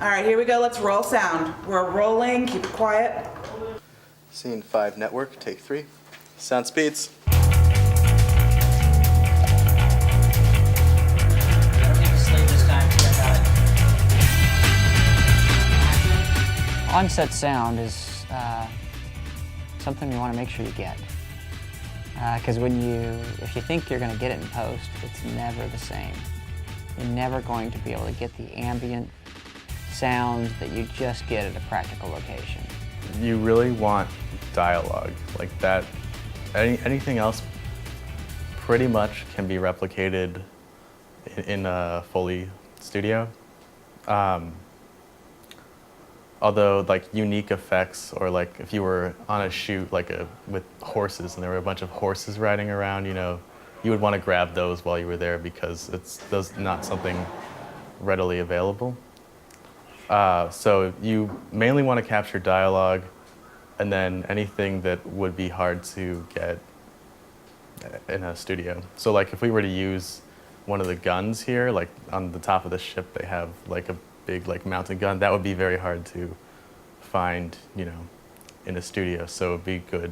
All right, here we go. Let's roll sound. We're rolling. Keep it quiet. Scene 5 network, take 3. Sound speeds. On-set sound is something you want to make sure you get. Because if you think you're going to get it in post, it's never the same. You're never going to be able to get the ambient sounds that you just get at a practical location. You really want dialogue like that. Anything else pretty much can be replicated in a Foley studio. Although like unique effects, or like if you were on a shoot with horses and there were a bunch of horses riding around, you would want to grab those while you were there because that's not something readily available. So you mainly want to capture dialogue, and then anything that would be hard to get in a studio. So like if we were to use one of the guns here, like on the top of the ship they have like a big mounted gun, that would be very hard to find, in a studio. So it'd be good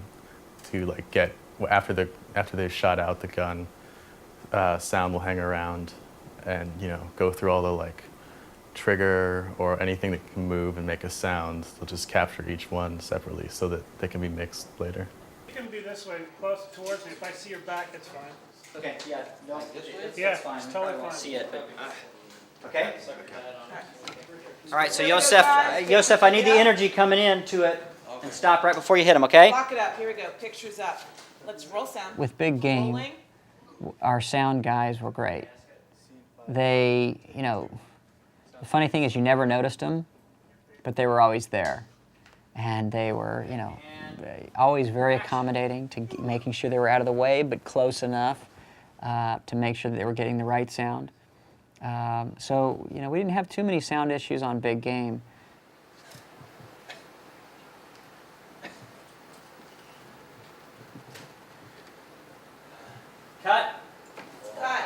to get, after they've shot out the gun, sound will hang around and go through all the trigger or anything that can move and make a sound. They'll just capture each one separately so that they can be mixed later. You can be this way, close towards me. If I see your back, it's fine. Okay, yeah, no, It's fine. It's totally fine. See it, but okay. All right, so Yosef, I need the energy coming into it, and stop right before you hit him, okay? Lock it up. Here we go. Pictures up. Let's roll sound. With Big Game, Rolling. our sound guys were great. They, the funny thing is you never noticed them, but they were always there. And they were, always very accommodating to making sure they were out of the way, but close enough to make sure that they were getting the right sound. So, we didn't have too many sound issues on Big Game. Cut. Cut.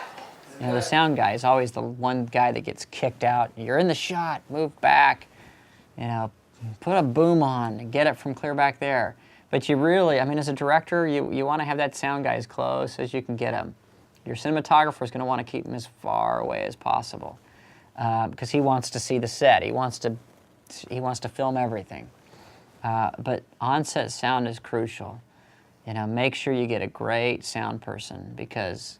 The sound guy is always the one guy that gets kicked out. You're in the shot, move back, put a boom on and get it from clear back there. But you really, as a director, you want to have that sound guy as close as you can get him. Your cinematographer is going to want to keep him as far away as possible because he wants to see the set. He wants to film everything. But on-set sound is crucial. Make sure you get a great sound person, because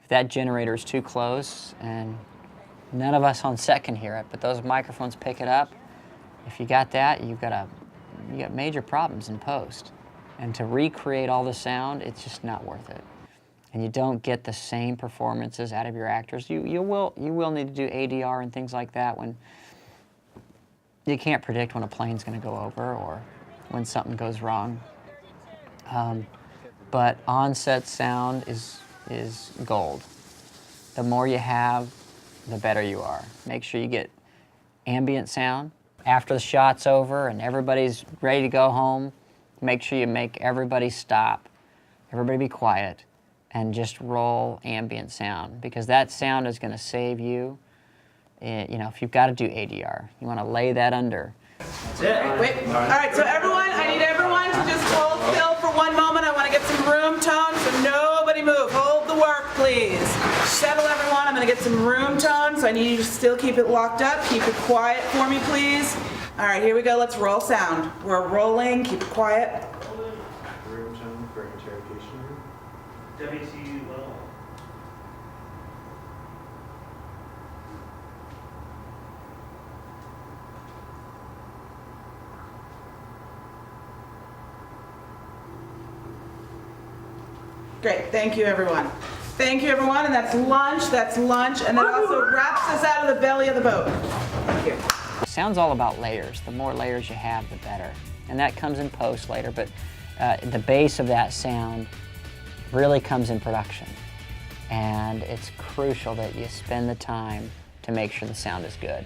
if that generator is too close, and none of us on set can hear it, but those microphones pick it up, if you got that, you got major problems in post. And to recreate all the sound, it's just not worth it. And you don't get the same performances out of your actors. You will need to do ADR and things like that when you can't predict when a plane's going to go over or when something goes wrong. But on-set sound is gold. The more you have, the better you are. Make sure you get ambient sound. After the shot's over and everybody's ready to go home, make sure you make everybody stop, everybody be quiet, and just roll ambient sound, because that sound is going to save you. If you've got to do ADR, you want to lay that under. That's it. Wait. All right, so everyone, I need everyone to just hold still for one moment. I want to get some room tone, so nobody move. Hold the work, please. Settle, everyone. I'm going to get some room tone, so I need you to still keep it locked up. Keep it quiet for me, please. All right, here we go. Let's roll sound. We're rolling. Keep it quiet. Room tone for interrogation room. WCU level. Great. Thank you, everyone. Thank you, everyone. And that's lunch. And that also wraps us out of the belly of the boat. Thank you. Sound's all about layers. The more layers you have, the better. And that comes in post later, but the base of that sound really comes in production. And it's crucial that you spend the time to make sure the sound is good.